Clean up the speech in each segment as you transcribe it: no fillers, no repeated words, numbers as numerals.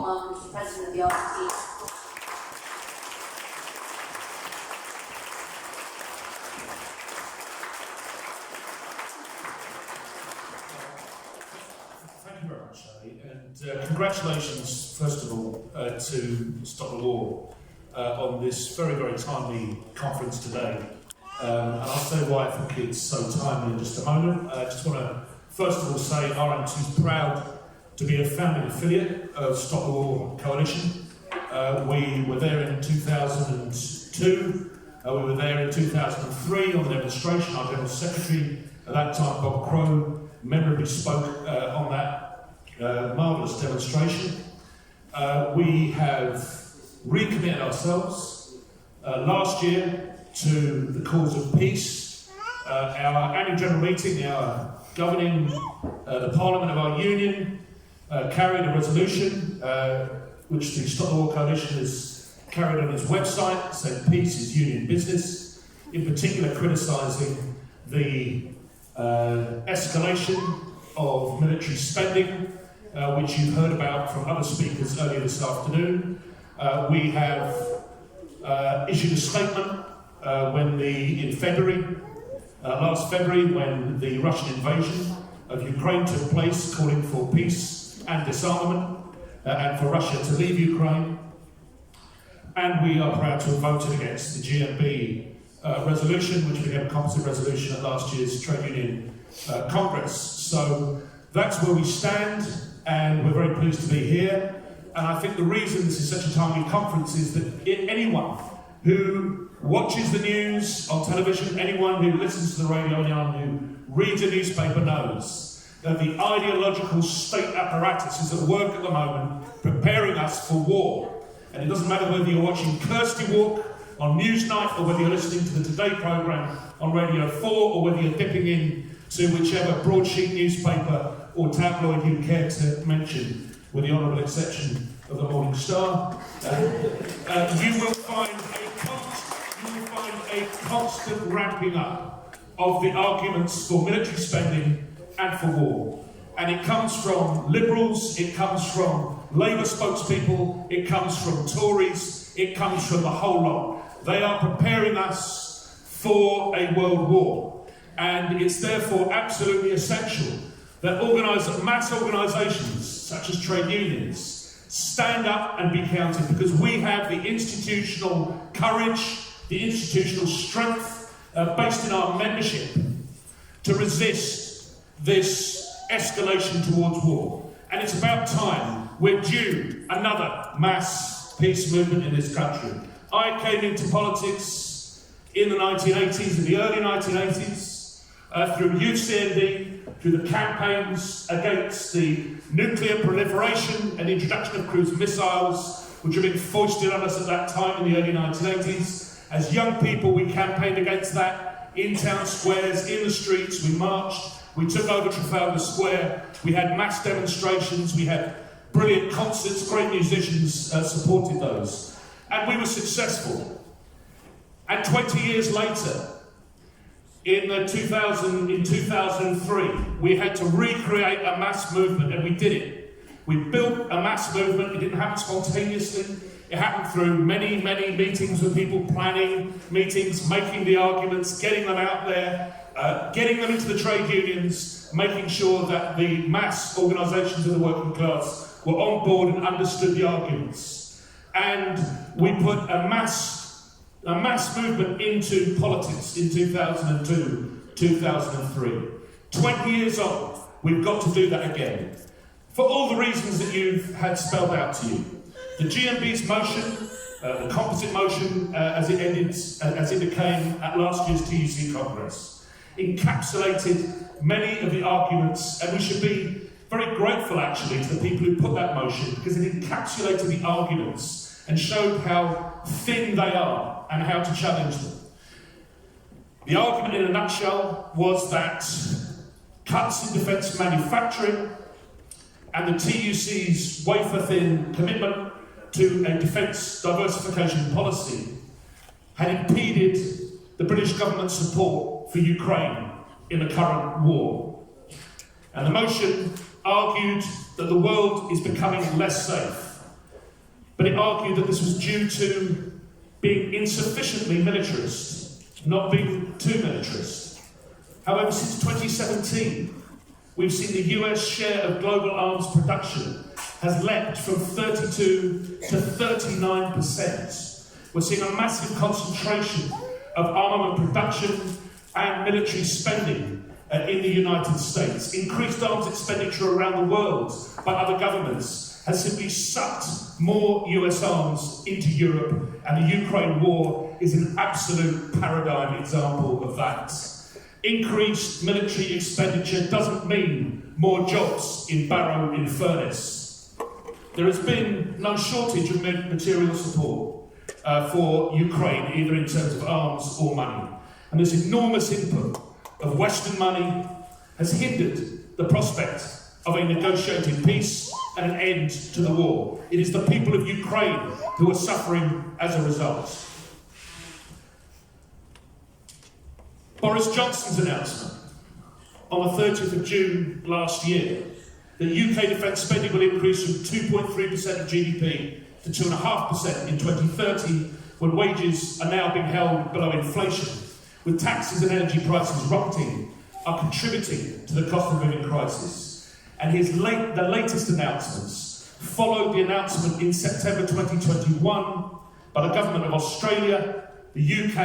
welcome Mr. President of the RMT. Thank you very much, Ali, and congratulations, first of all, to Stop the War on this very, very timely conference today. And I'll say why I think it's so timely in just a moment. I just want to, first of all, say RMT is proud to be a founding affiliate of Stop the War Coalition. We were there in 2002, we were there in 2003 on the demonstration. Our General Secretary at that time, Bob Crow, memorably spoke on that marvellous demonstration. We have recommitted ourselves last year to the cause of peace. Our annual general meeting, our governing, the Parliament of our Union, carried a resolution which the Stop the War Coalition has carried on its website, saying peace is union business, in particular criticising the escalation of military spending, which you've heard about from other speakers earlier this afternoon. We have issued a statement in February, last February, when the Russian invasion of Ukraine took place, calling for peace and disarmament, and for Russia to leave Ukraine. And we are proud to have voted against the GMB resolution, which became a composite resolution at last year's Trade Union Congress. So that's where we stand, and we're very pleased to be here. And I think the reason this is such a timely conference is that anyone who watches the news on television, anyone who listens to the radio, anyone who reads a newspaper knows that the ideological state apparatus is at work at the moment, preparing us for war. And it doesn't matter whether you're watching Kirsty Walk on Newsnight, or whether you're listening to the Today programme on Radio 4, or whether you're dipping in to whichever broadsheet newspaper or tabloid you care to mention, with the honourable exception of the Morning Star. You will find a constant ramping up of the arguments for military spending and for war. And it comes from Liberals, it comes from Labour spokespeople, it comes from Tories, it comes from the whole lot. They are preparing us for a world war. And it's therefore absolutely essential that mass organisations, such as trade unions, stand up and be counted, because we have the institutional courage, the institutional strength based in our membership to resist this escalation towards war. And it's about time. We're due another mass peace movement in this country. I came into politics in the 1980s, in the early 1980s, through Youth CND, through the campaigns against the nuclear proliferation and the introduction of cruise missiles, which were being foisted on us at that time in the early 1980s. As young people, we campaigned against that in town squares, in the streets. We marched. We took over Trafalgar Square. We had mass demonstrations. We had brilliant concerts. Great musicians supported those. And we were successful. And 20 years later, in 2003, we had to recreate a mass movement, and we did it. We built a mass movement. It didn't happen spontaneously. It happened through many, many meetings with people, planning meetings, making the arguments, getting them out there, getting them into the trade unions, making sure that the mass organisations of the working class were on board and understood the arguments. And we put a mass movement into politics in 2002, 2003. 20 years on, we've got to do that again. For all the reasons that you've had spelled out to you. The GMB's motion, the composite motion, as it became at last year's TUC Congress, encapsulated many of the arguments, and we should be very grateful actually to the people who put that motion, because it encapsulated the arguments and showed how thin they are and how to challenge them. The argument in a nutshell was that cuts in defence manufacturing and the TUC's wafer-thin commitment to a defence diversification policy had impeded the British government's support for Ukraine in the current war. And the motion argued that the world is becoming less safe but it argued that this was due to being insufficiently militarist, not being too militarist. However, since 2017, we've seen the US share of global arms production has leapt from 32 to 39%. We're seeing a massive concentration of armament production and military spending in the United States. Increased arms expenditure around the world by other governments has simply sucked more US arms into Europe, and the Ukraine war is an absolute paradigm example of that. Increased military expenditure doesn't mean more jobs in barrow in furnace. There has been no shortage of material support for Ukraine, either in terms of arms or money. And this enormous input of Western money has hindered the prospect of a negotiated peace and an end to the war. It is the people of Ukraine who are suffering as a result. Boris Johnson's announcement on the 30th of June last year that UK defence spending will increase from 2.3% of GDP to 2.5% in 2030, when wages are now being held below inflation, with taxes and energy prices rocketing, are contributing to the cost of living crisis. And the latest announcements followed the announcement in September 2021 by the government of Australia, the UK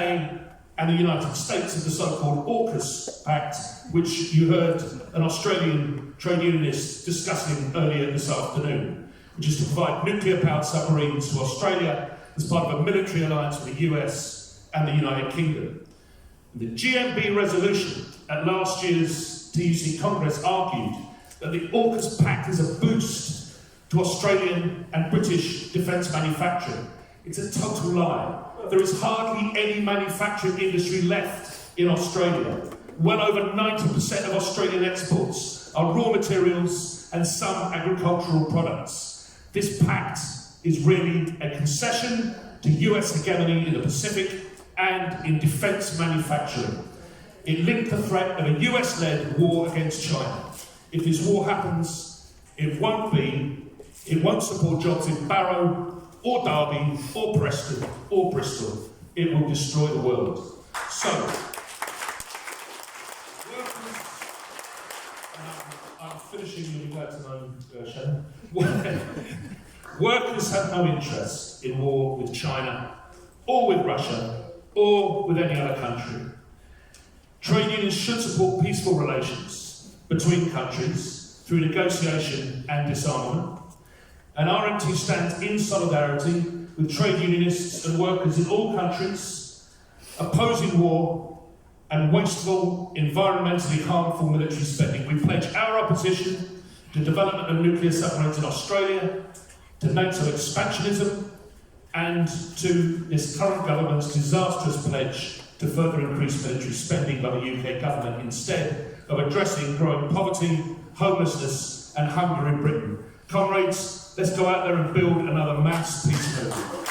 and the United States of the so-called AUKUS Pact, which you heard an Australian trade unionist discussing earlier this afternoon, which is to provide nuclear-powered submarines to Australia as part of a military alliance with the US and the United Kingdom. The GMB resolution at last year's TUC Congress argued that the AUKUS Pact is a boost to Australian and British defence manufacturing. It's a total lie. There is hardly any manufacturing industry left in Australia. Well over 90% of Australian exports are raw materials and some agricultural products. This pact is really a concession to US hegemony in the Pacific and in defence manufacturing. It linked the threat of a US-led war against China. If this war happens, it won't support jobs in Barrow, or Derby, or Preston, or Bristol. It will destroy the world. So, workers, I'm finishing, you'll be glad to know, Shannon. Workers have no interest in war with China, or with Russia, or with any other country. Trade unions should support peaceful relations between countries through negotiation and disarmament. And RMT stands in solidarity with trade unionists and workers in all countries opposing war and wasteful, environmentally harmful military spending. We pledge our opposition to development of nuclear submarines in Australia, to NATO expansionism, and to this current government's disastrous pledge to further increase military spending by the UK government instead of addressing growing poverty, homelessness and hunger in Britain. Comrades, let's go out there and build another mass peace movement.